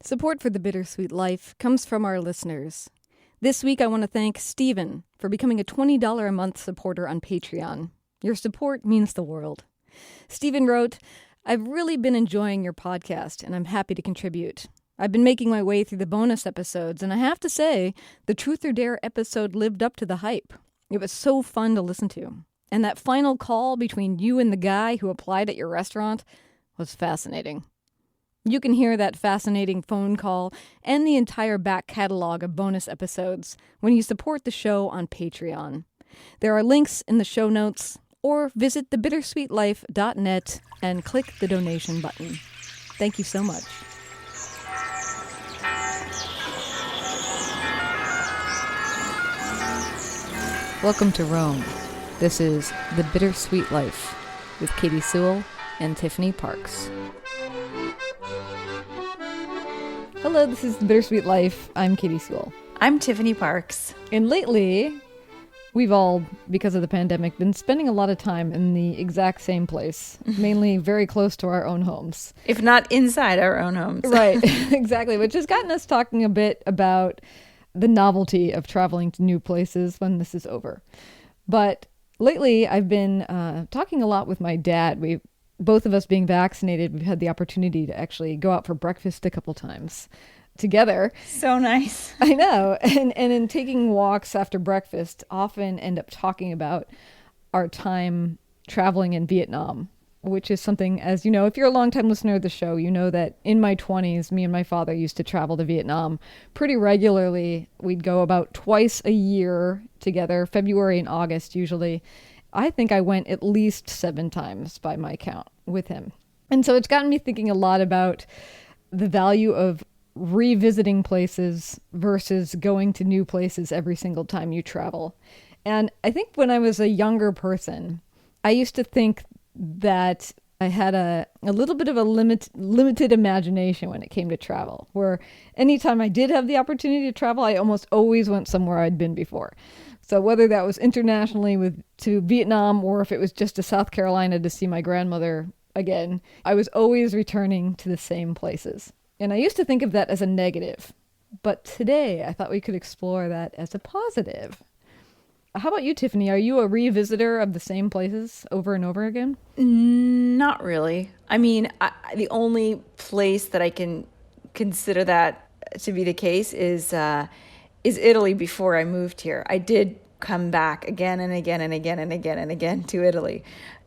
Support for The Bittersweet Life comes from our listeners. This week I want to thank Stephen for becoming a $20 a month supporter on Patreon. Your support means the world. Stephen wrote, "I've really been enjoying your podcast and I'm happy to contribute. I've been making my way through the bonus episodes and I have to say, the Truth or Dare episode lived up to the hype. It was so fun to listen to. And that final call between you and the guy who applied at your restaurant was fascinating. You can hear that fascinating phone call and the entire back catalog of bonus episodes when you support the show on Patreon. There are links in the show notes, or visit thebittersweetlife.net and click the donation button. Thank you so much." Welcome to Rome. This is The Bittersweet Life with Katie Sewell and Tiffany Parks. Hello, this is The Bittersweet Life. I'm Katie Sewell. I'm Tiffany Parks. And lately, we've all, because of the pandemic, been spending a lot of time in the exact same place, mainly very close to our own homes. If not inside our own homes. Right, exactly, which has gotten us talking a bit about the novelty of traveling to new places when this is over. But lately, I've been talking a lot with my dad. Both of us being vaccinated, we've had the opportunity to actually go out for breakfast a couple times together. So nice. I know. And in taking walks after breakfast, often end up talking about our time traveling in Vietnam, which is something, as you know, if you're a longtime listener of the show, you know that in my 20s, me and my father used to travel to Vietnam pretty regularly. We'd go about twice a year together, February and August usually. I think I went at least 7 times by my count with him. And so it's gotten me thinking a lot about the value of revisiting places versus going to new places every single time you travel. And I think when I was a younger person, I used to think that I had a little bit of a limited imagination when it came to travel, where anytime I did have the opportunity to travel, I almost always went somewhere I'd been before. So whether that was internationally to Vietnam or if it was just to South Carolina to see my grandmother again, I was always returning to the same places. And I used to think of that as a negative. But today I thought we could explore that as a positive. How about you, Tiffany? Are you a revisitor of the same places over and over again? Not really. I mean, the only place that I can consider that to be the case is Italy before I moved here. I did come back again and again and again and again and again to Italy.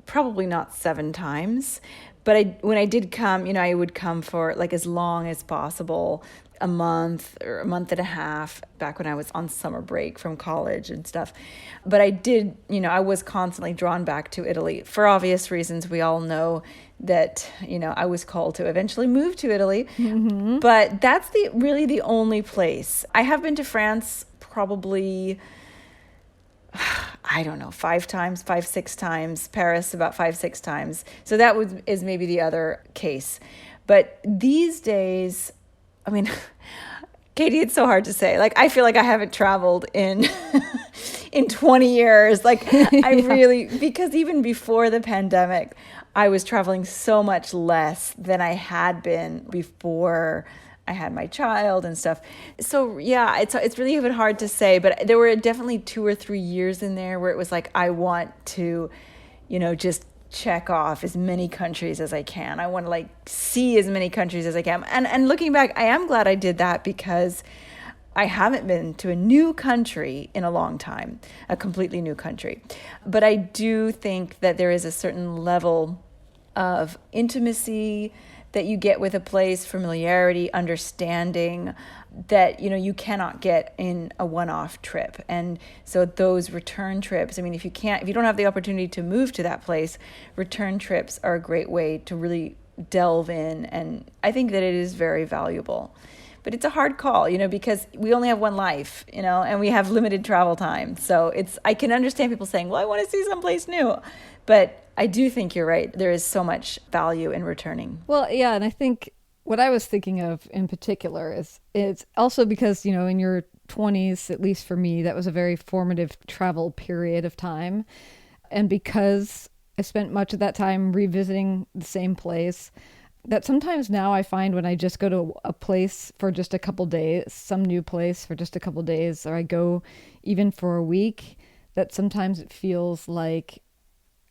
Probably not 7 times. But when I did come, I would come for like as long as possible, a month or a month and a half, back when I was on summer break from college and stuff. But I did, I was constantly drawn back to Italy for obvious reasons. We all know that, I was called to eventually move to Italy. Mm-hmm. But that's really the only place. I have been to France probably, I don't know, 5 times, 6 times, Paris about 5, 6 times. So that is maybe the other case. But these days, I mean, Katie, it's so hard to say. Like, I feel like I haven't traveled in 20 years. Like, I really, because even before the pandemic, I was traveling so much less than I had been before I had my child and stuff. So yeah, it's really even hard to say, but there were definitely 2 or 3 years in there where it was like, I want to, just check off as many countries as I can. I want to see as many countries as I can. And looking back, I am glad I did that because I haven't been to a new country in a long time, a completely new country. But I do think that there is a certain level of intimacy that you get with a place, familiarity, understanding that, you cannot get in a one-off trip. And so those return trips, I mean, if you don't have the opportunity to move to that place, return trips are a great way to really delve in. And I think that it is very valuable. But it's a hard call, because we only have one life, and we have limited travel time. So I can understand people saying, well, I want to see someplace new. But I do think you're right. There is so much value in returning. Well, yeah, and I think what I was thinking of in particular is it's also because, in your 20s, at least for me, that was a very formative travel period of time. And because I spent much of that time revisiting the same place, that sometimes now I find when I just go to a place for just a couple days, some new place for just a couple days, or I go even for a week, that sometimes it feels like,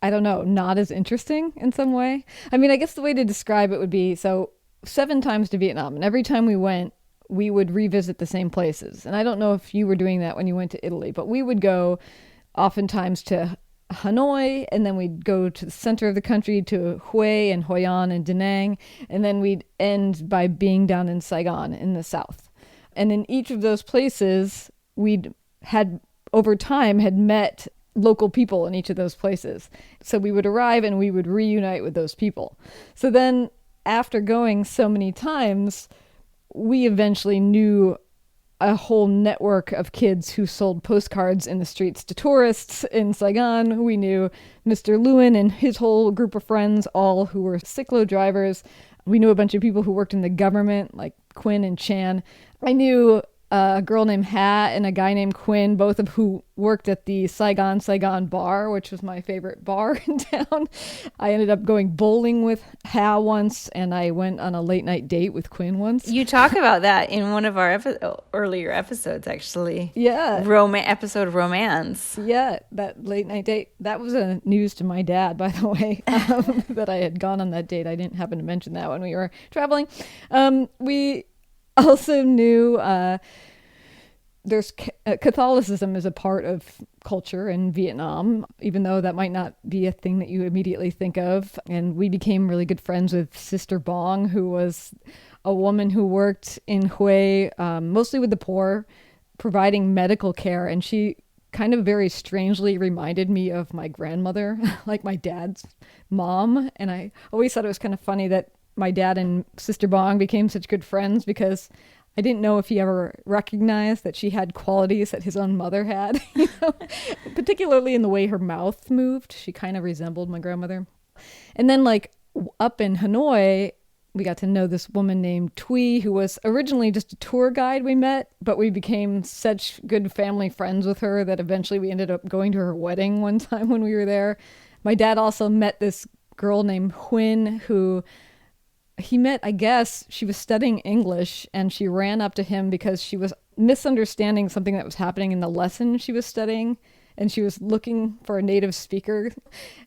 I don't know, not as interesting in some way. I mean, I guess the way to describe it would be, so 7 times to Vietnam, and every time we went, we would revisit the same places. And I don't know if you were doing that when you went to Italy, but we would go oftentimes to Hanoi, and then we'd go to the center of the country to Hue and Hoi An and Da Nang, and then we'd end by being down in Saigon in the south. And in each of those places, we'd had, over time, had met local people in each of those places. So we would arrive and we would reunite with those people. So then after going so many times, we eventually knew a whole network of kids who sold postcards in the streets to tourists in Saigon. We knew Mr. Lewin and his whole group of friends, all who were cyclo drivers. We knew a bunch of people who worked in the government, like Quinn and Chan. I knew a girl named Ha and a guy named Quinn, both of who worked at the Saigon bar, which was my favorite bar in town. I ended up going bowling with Ha once, and I went on a late night date with Quinn once. You talk about that in one of our earlier episodes, actually. Yeah. Episode romance. Yeah, that late night date. That was news to my dad, by the way, that I had gone on that date. I didn't happen to mention that when we were traveling. We also knew there's Catholicism is a part of culture in Vietnam, even though that might not be a thing that you immediately think of. And we became really good friends with Sister Bong, who was a woman who worked in Hue, mostly with the poor, providing medical care. And she kind of very strangely reminded me of my grandmother, like my dad's mom. And I always thought it was kind of funny that my dad and Sister Bong became such good friends, because I didn't know if he ever recognized that she had qualities that his own mother had, you know? Particularly in the way her mouth moved. She kind of resembled my grandmother. And then like up in Hanoi, we got to know this woman named Thuy, who was originally just a tour guide we met, but we became such good family friends with her that eventually we ended up going to her wedding one time when we were there. My dad also met this girl named Huyn, who he met, I guess, she was studying English, and she ran up to him because she was misunderstanding something that was happening in the lesson she was studying, and she was looking for a native speaker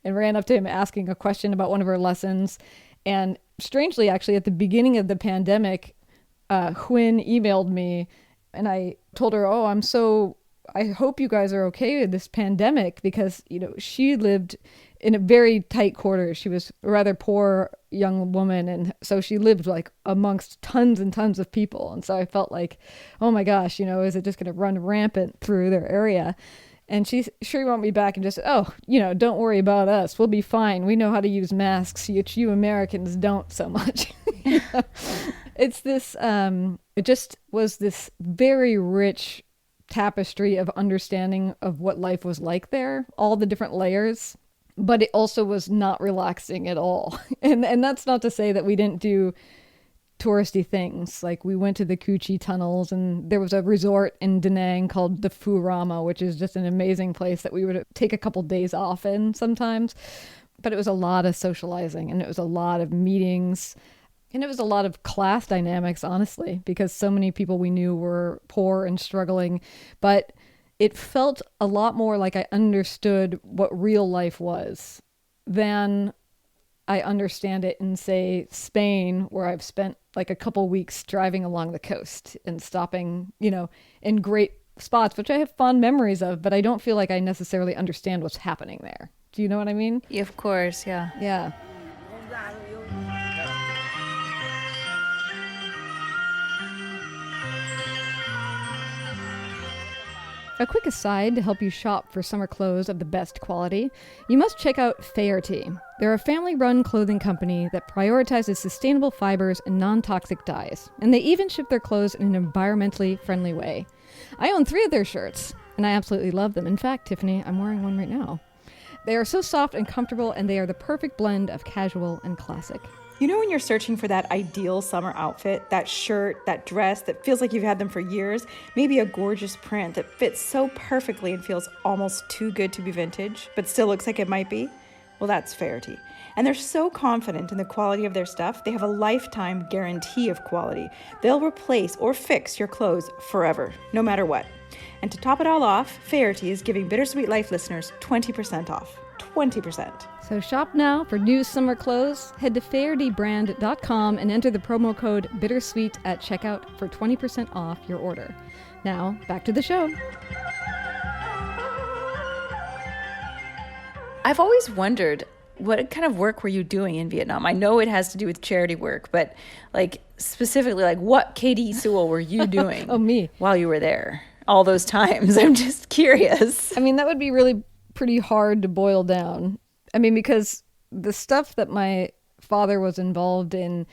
and ran up to him asking a question about one of her lessons. And strangely, actually, at the beginning of the pandemic, Huyn emailed me, and I told her, I hope you guys are okay with this pandemic, because, you know, she lived in a very tight quarters. She was a rather poor young woman, and so she lived like amongst tons and tons of people. And so I felt like, oh my gosh, you know, is it just going to run rampant through their area? And she sure wrote me back and just said, oh, you know, don't worry about us. We'll be fine. We know how to use masks. You Americans don't so much. You know? It's this, it just was this very rich tapestry of understanding of what life was like there, all the different layers. But it also was not relaxing at all. And that's not to say that we didn't do touristy things. Like we went to the Cu Chi tunnels, and there was a resort in Da Nang called the Phu Rama, which is just an amazing place that we would take a couple days off in sometimes. But it was a lot of socializing, and it was a lot of meetings, and it was a lot of class dynamics, honestly, because so many people we knew were poor and struggling. But it felt a lot more like I understood what real life was than I understand it in, say, Spain, where I've spent like a couple weeks driving along the coast and stopping, you know, in great spots, which I have fond memories of, but I don't feel like I necessarily understand what's happening there. Do you know what I mean? Yeah, of course, yeah. Yeah. A quick aside to help you shop for summer clothes of the best quality, you must check out Fairty. They're a family-run clothing company that prioritizes sustainable fibers and non-toxic dyes, and they even ship their clothes in an environmentally friendly way. I own 3 of their shirts, and I absolutely love them. In fact, Tiffany, I'm wearing one right now. They are so soft and comfortable, and they are the perfect blend of casual and classic. You know when you're searching for that ideal summer outfit, that shirt, that dress that feels like you've had them for years, maybe a gorgeous print that fits so perfectly and feels almost too good to be vintage, but still looks like it might be? Well, that's Fairty. And they're so confident in the quality of their stuff, they have a lifetime guarantee of quality. They'll replace or fix your clothes forever, no matter what. And to top it all off, Faherty is giving Bittersweet Life listeners 20% off. 20%. So shop now for new summer clothes. Head to fahertybrand.com and enter the promo code Bittersweet at checkout for 20% off your order. Now, back to the show. I've always wondered, what kind of work were you doing in Vietnam? I know it has to do with charity work, but like specifically, like what, Katie Sewell, were you doing Oh, me. while you were there all those times? I'm just curious. I mean, that would be really pretty hard to boil down. I mean, because the stuff that my father was involved in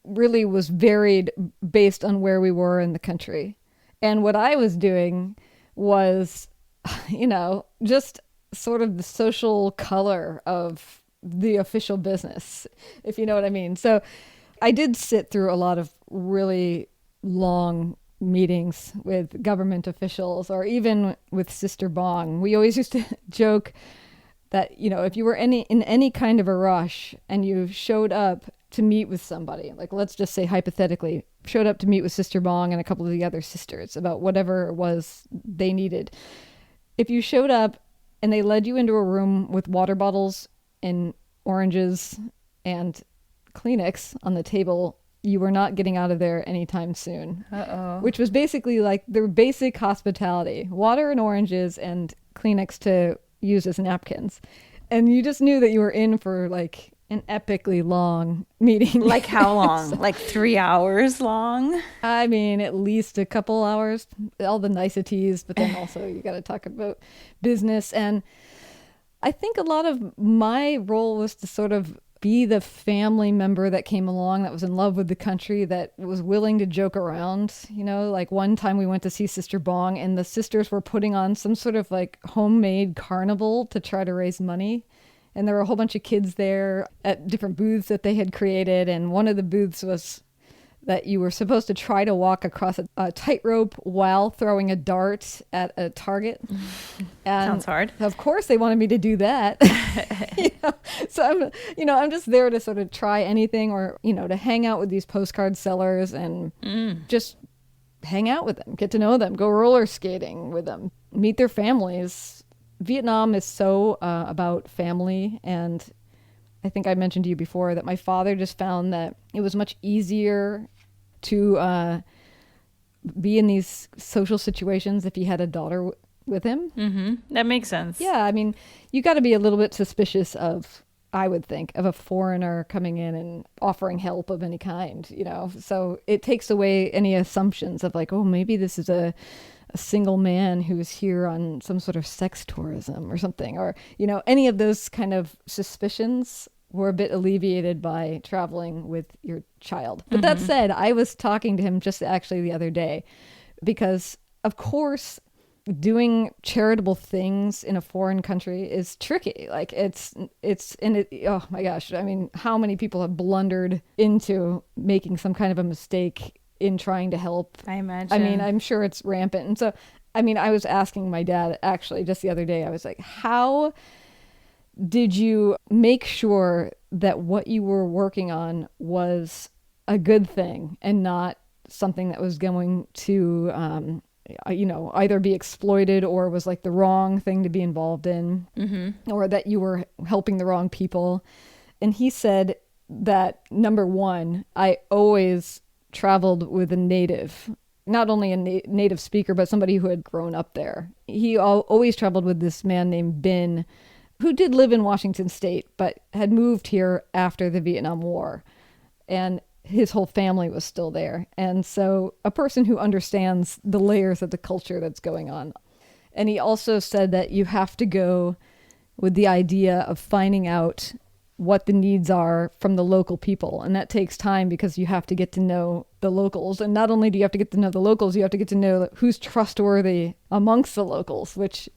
really was varied based on where we were in the country. And what I was doing was, just sort of the social color of the official business, if you know what I mean. So I did sit through a lot of really long meetings with government officials, or even with Sister Bong. We always used to joke that, if you were in any kind of a rush and you showed up to meet with somebody, like let's just say hypothetically, showed up to meet with Sister Bong and a couple of the other sisters about whatever it was they needed. If you showed up and they led you into a room with water bottles and oranges and Kleenex on the table, you were not getting out of there anytime soon. Uh-oh. Which was basically like their basic hospitality: water and oranges and Kleenex to use as napkins. And you just knew that you were in for like an epically long meeting. Like how long? Like 3 hours long? I mean, at least a couple hours, all the niceties, but then also you got to talk about business. And I think a lot of my role was to sort of be the family member that came along that was in love with the country, that was willing to joke around. Like one time we went to see Sister Bong and the sisters were putting on some sort of like homemade carnival to try to raise money. And there were a whole bunch of kids there at different booths that they had created. And one of the booths was that you were supposed to try to walk across a tightrope while throwing a dart at a target. And sounds hard. Of course they wanted me to do that. So I'm just there to sort of try anything, or, to hang out with these postcard sellers and just hang out with them, get to know them, go roller skating with them, meet their families. Vietnam is so about family, and I think I mentioned to you before that my father just found that it was much easier to be in these social situations if he had a daughter with him. Mm-hmm. That makes sense. Yeah, I mean, you got to be a little bit suspicious of, I would think, of a foreigner coming in and offering help of any kind, So it takes away any assumptions of like, oh, maybe this is a single man who's here on some sort of sex tourism or something, or, any of those kind of suspicions were a bit alleviated by traveling with your child. But that said, I was talking to him just actually the other day, because of course doing charitable things in a foreign country is tricky. Like oh my gosh, I mean, how many people have blundered into making some kind of a mistake in trying to help? I imagine. I mean, I'm sure it's rampant. And so, I mean, I was asking my dad actually just the other day, I was like, how did you make sure that what you were working on was a good thing and not something that was going to, either be exploited or was like the wrong thing to be involved in, or that you were helping the wrong people? And he said that, number one, I always traveled with a native, not only a native speaker, but somebody who had grown up there. He always traveled with this man named Bin, who did live in Washington State, but had moved here after the Vietnam War. And his whole family was still there. And so a person who understands the layers of the culture that's going on. And he also said that you have to go with the idea of finding out what the needs are from the local people. And that takes time, because you have to get to know the locals. And not only do you have to get to know the locals, you have to get to know who's trustworthy amongst the locals, which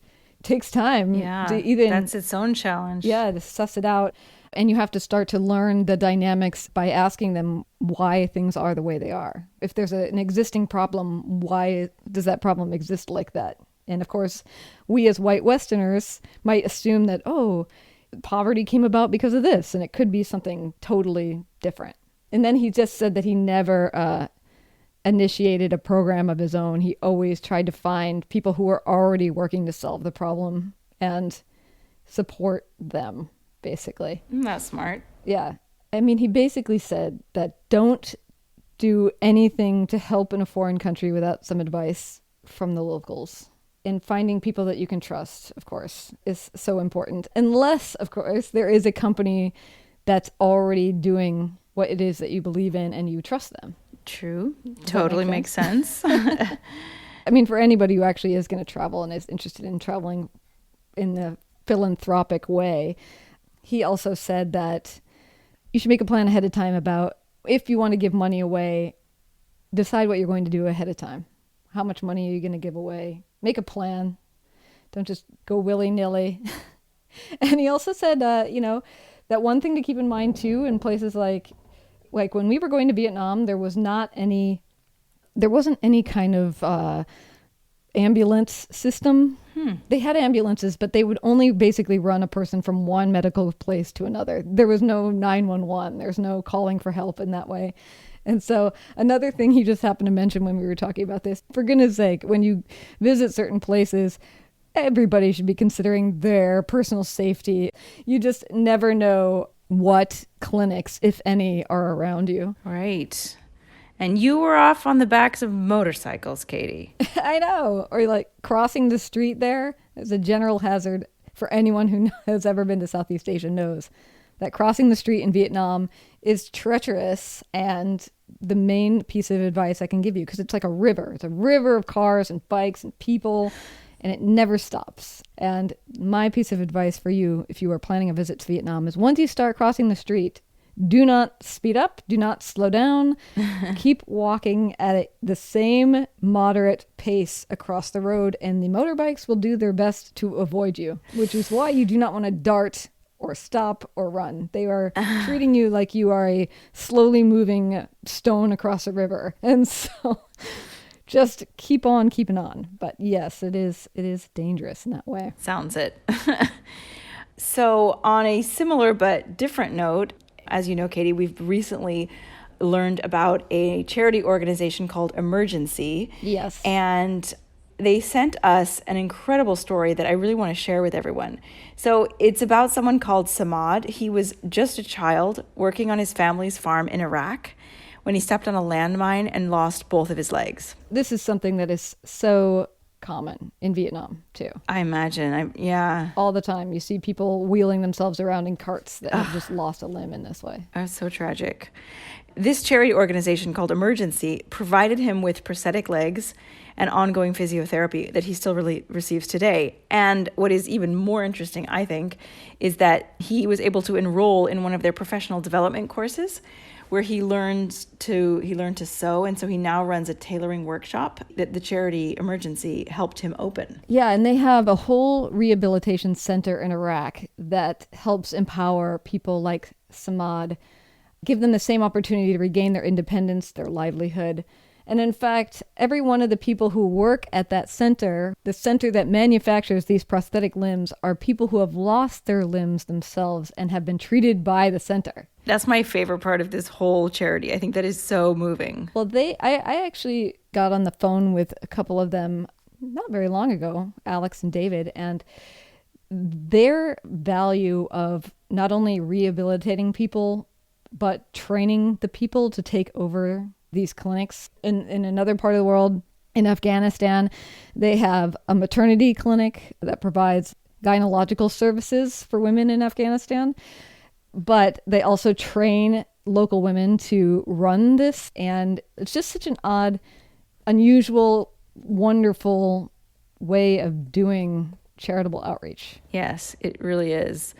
takes time. Yeah, that's its own challenge. Yeah, to suss it out. And you have to start to learn the dynamics by asking them why things are the way they are. If there's an existing problem, why does that problem exist like that? And of course, we as white Westerners might assume that, oh, poverty came about because of this, and it could be something totally different. And then he just said that he never initiated a program of his own. He always tried to find people who were already working to solve the problem and support them, basically. That's smart. Yeah. I mean, he basically said that don't do anything to help in a foreign country without some advice from the locals. And finding people that you can trust, of course, is so important. Unless, of course, there is a company that's already doing what it is that you believe in and you trust them. True. Totally makes sense. I mean, for anybody who actually is going to travel and is interested in traveling in the philanthropic way, he also said that you should make a plan ahead of time about if you want to give money away, decide what you're going to do ahead of time. How much money are you going to give away? Make a plan. Don't just go willy-nilly. And he also said, that one thing to keep in mind too, in places like when we were going to Vietnam, there wasn't any kind of ambulance system. They had ambulances, but they would only basically run a person from one medical place to another. There was no 911. There's no calling for help in that way. And so another thing he just happened to mention when we were talking about this, for goodness sake, when you visit certain places, everybody should be considering their personal safety. You just never know what clinics, if any, are around you. Right. And you were off on the backs of motorcycles, Katie. I know. Or like crossing the street there is a general hazard for anyone who has ever been to Southeast Asia knows that crossing the street in Vietnam is treacherous. And the main piece of advice I can give you, because it's like a river. It's a river of cars and bikes and people, and it never stops. And my piece of advice for you, if you are planning a visit to Vietnam, is once you start crossing the street, do not speed up, do not slow down. Keep walking at the same moderate pace across the road, and the motorbikes will do their best to avoid you, which is why you do not want to dart or stop or run. They are treating you like you are a slowly moving stone across a river. And so just keep on keeping on. But yes, it is dangerous in that way. Sounds it. So on a similar but different note, as you know, Katie, we've recently learned about a charity organization called Emergency. Yes. And they sent us an incredible story that I really want to share with everyone. So it's about someone called Samad. He was just a child working on his family's farm in Iraq when he stepped on a landmine and lost both of his legs. This is something that is so common in Vietnam too. I imagine. Yeah. All the time you see people wheeling themselves around in carts that have just lost a limb in this way. That's so tragic. This charity organization called Emergency provided him with prosthetic legs and ongoing physiotherapy that he still really receives today. And what is even more interesting, I think, is that he was able to enroll in one of their professional development courses where he learned to sew, and so he now runs a tailoring workshop that the charity Emergency helped him open. Yeah, and they have a whole rehabilitation center in Iraq that helps empower people like Samad, give them the same opportunity to regain their independence, their livelihood. And in fact, every one of the people who work at that center, the center that manufactures these prosthetic limbs, are people who have lost their limbs themselves and have been treated by the center. That's my favorite part of this whole charity. I think that is so moving. Well, I actually got on the phone with a couple of them not very long ago, Alex and David, and their value of not only rehabilitating people, but training the people to take over these clinics. In another part of the world, in Afghanistan, they have a maternity clinic that provides gynecological services for women in Afghanistan. But they also train local women to run this. And it's just such an odd, unusual, wonderful way of doing charitable outreach. Yes, it really is.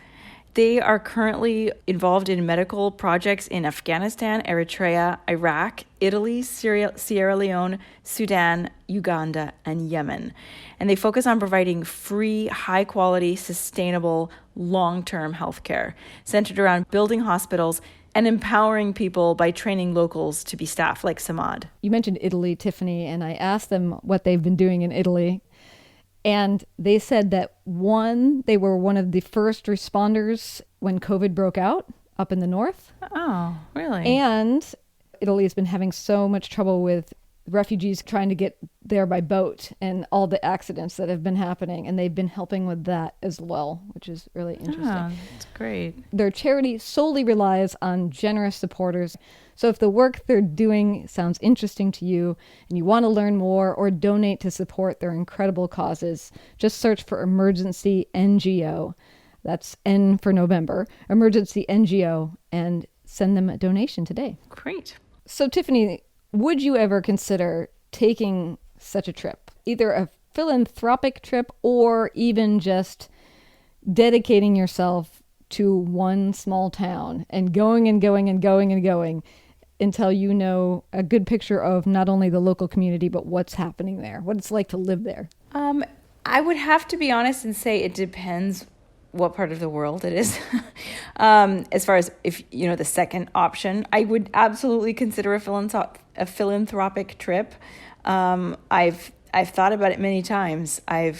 They are currently involved in medical projects in Afghanistan, Eritrea, Iraq, Italy, Sierra Leone, Sudan, Uganda, and Yemen. And they focus on providing free, high-quality, sustainable, long-term healthcare centered around building hospitals and empowering people by training locals to be staff like Samad. You mentioned Italy, Tiffany, and I asked them what they've been doing in Italy. And they said that they were one of the first responders when COVID broke out up in the north. Oh, really? And Italy has been having so much trouble with refugees trying to get there by boat and all the accidents that have been happening. And they've been helping with that as well, which is really interesting. Oh, that's great. Their charity solely relies on generous supporters. So if the work they're doing sounds interesting to you and you want to learn more or donate to support their incredible causes, just search for Emergency NGO. That's N for November, Emergency NGO, and send them a donation today. Great. So Tiffany, would you ever consider taking such a trip? Either a philanthropic trip or even just dedicating yourself to one small town and going and going and going and going until you know a good picture of not only the local community, but what's happening there, what it's like to live there? I would have to be honest and say it depends what part of the world it is. As far as if, the second option, I would absolutely consider a philanthropic trip. I've thought about it many times. I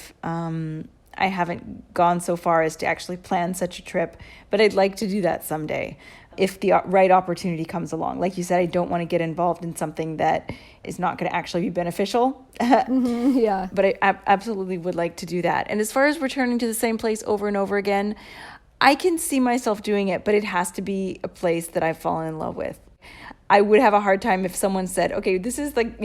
haven't gone so far as to actually plan such a trip, but I'd like to do that someday if the right opportunity comes along. Like you said, I don't want to get involved in something that is not going to actually be beneficial. Yeah. But I absolutely would like to do that. And as far as returning to the same place over and over again, I can see myself doing it, but it has to be a place that I've fallen in love with. I would have a hard time if someone said, okay, this is like,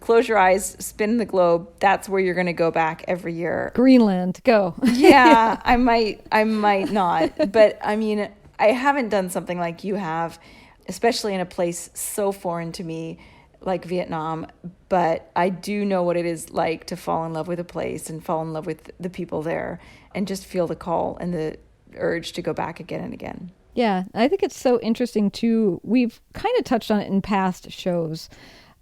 close your eyes, spin the globe. That's where you're going to go back every year. Greenland, go. Yeah, I might not. But I mean, I haven't done something like you have, especially in a place so foreign to me like Vietnam. But I do know what it is like to fall in love with a place and fall in love with the people there and just feel the call and the urge to go back again and again. Yeah, I think it's so interesting too. We've kind of touched on it in past shows,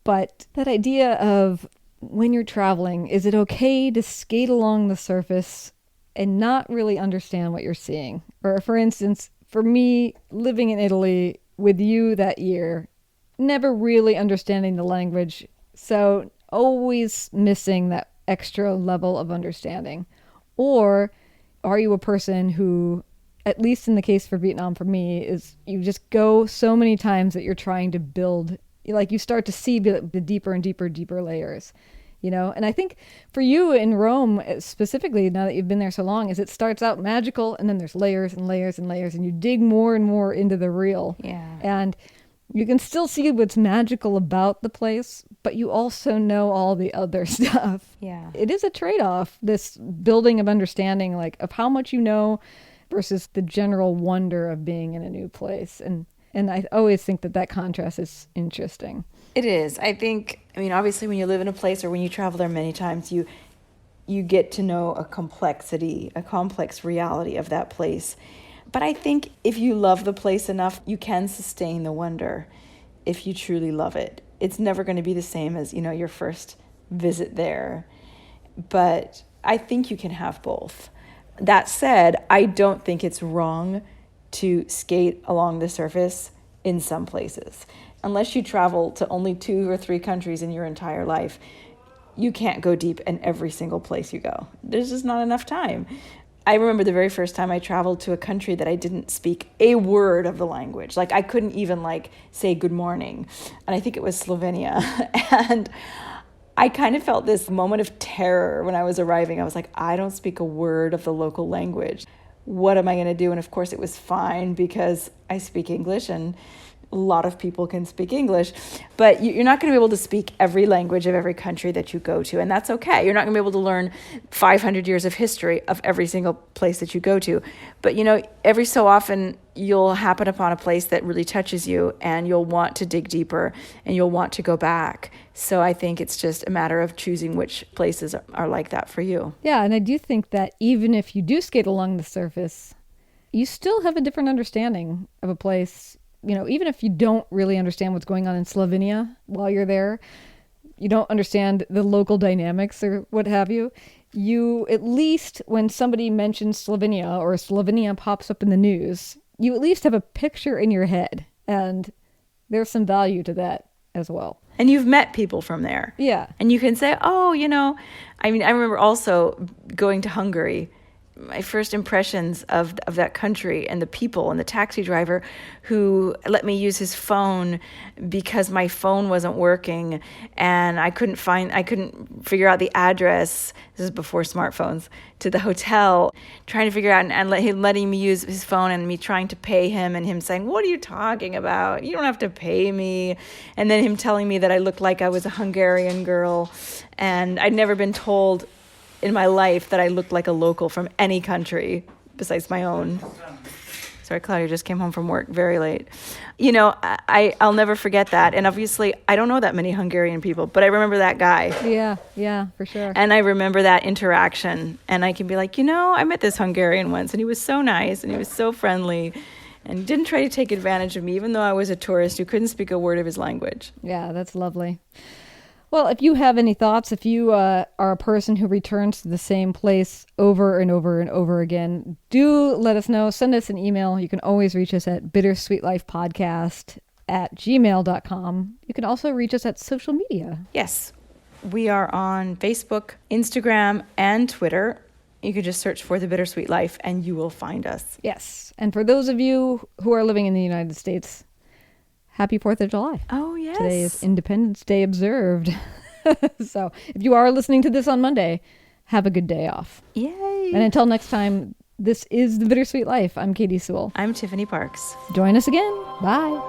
but that idea of when you're traveling, is it okay to skate along the surface and not really understand what you're seeing? Or for instance, for me, living in Italy with you that year, never really understanding the language, so always missing that extra level of understanding. Or are you a person who, at least in the case for Vietnam for me, is you just go so many times that you're trying to build, like you start to see the deeper and deeper layers, And I think for you in Rome specifically, now that you've been there so long, is it starts out magical and then there's layers and layers and layers and you dig more and more into the real. Yeah. And you can still see what's magical about the place, but you also know all the other stuff. Yeah. It is a trade-off, this building of understanding, like of how much you know versus the general wonder of being in a new place. And I always think that contrast is interesting. It is. I mean, obviously when you live in a place or when you travel there many times, you get to know a complex reality of that place. But I think if you love the place enough, you can sustain the wonder if you truly love it. It's never going to be the same as, your first visit there. But I think you can have both. That said, I don't think it's wrong to skate along the surface in some places. Unless you travel to only 2 or 3 countries in your entire life, you can't go deep in every single place you go. There's just not enough time. I remember the very first time I traveled to a country that I didn't speak a word of the language. Like I couldn't even say good morning. And I think it was Slovenia. And I kind of felt this moment of terror when I was arriving. I was like, I don't speak a word of the local language. What am I going to do? And of course it was fine because I speak English and a lot of people can speak English, but you're not going to be able to speak every language of every country that you go to, and that's okay. You're not going to be able to learn 500 years of history of every single place that you go to. But, every so often you'll happen upon a place that really touches you, and you'll want to dig deeper, and you'll want to go back. So I think it's just a matter of choosing which places are like that for you. Yeah, and I do think that even if you do skate along the surface, you still have a different understanding of a place. Even if you don't really understand what's going on in Slovenia while you're there, you don't understand the local dynamics or what have you, at least when somebody mentions Slovenia or Slovenia pops up in the news, you at least have a picture in your head. And there's some value to that as well. And you've met people from there. Yeah. And you can say, oh, I remember also going to Hungary. My first impressions of that country and the people and the taxi driver who let me use his phone because my phone wasn't working and I couldn't figure out the address. This is before smartphones, to the hotel, trying to figure out and letting me use his phone and me trying to pay him and him saying, what are you talking about? You don't have to pay me. And then him telling me that I looked like I was a Hungarian girl and I'd never been told in my life that I looked like a local from any country besides my own. Sorry, Claudia just came home from work very late. I'll never forget that. And obviously, I don't know that many Hungarian people, but I remember that guy. Yeah, for sure. And I remember that interaction. And I can be like, I met this Hungarian once, and he was so nice, and he was so friendly, and didn't try to take advantage of me, even though I was a tourist who couldn't speak a word of his language. Yeah, that's lovely. Well, if you have any thoughts, if you are a person who returns to the same place over and over and over again, do let us know. Send us an email. You can always reach us at bittersweetlifepodcast@gmail.com. You can also reach us at social media. Yes, we are on Facebook, Instagram, and Twitter. You can just search for The Bittersweet Life and you will find us. Yes, and for those of you who are living in the United States, Happy 4th of July. Oh, yes. Today is Independence Day observed. So if you are listening to this on Monday, have a good day off. Yay. And until next time, this is The Bittersweet Life. I'm Katie Sewell. I'm Tiffany Parks. Join us again. Bye.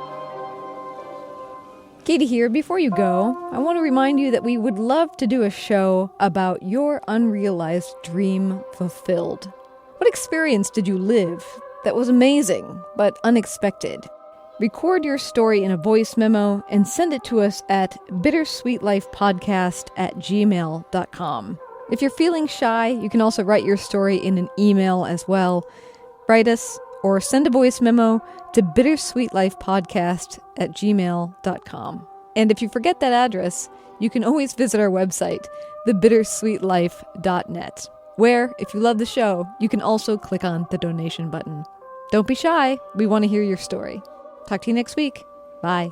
Katie here. Before you go, I want to remind you that we would love to do a show about your unrealized dream fulfilled. What experience did you live that was amazing but unexpected? Record your story in a voice memo and send it to us at bittersweetlifepodcast@gmail.com. If you're feeling shy, you can also write your story in an email as well. Write us or send a voice memo to bittersweetlifepodcast@gmail.com. And if you forget that address, you can always visit our website, thebittersweetlife.net, where, if you love the show, you can also click on the donation button. Don't be shy. We want to hear your story. Talk to you next week. Bye.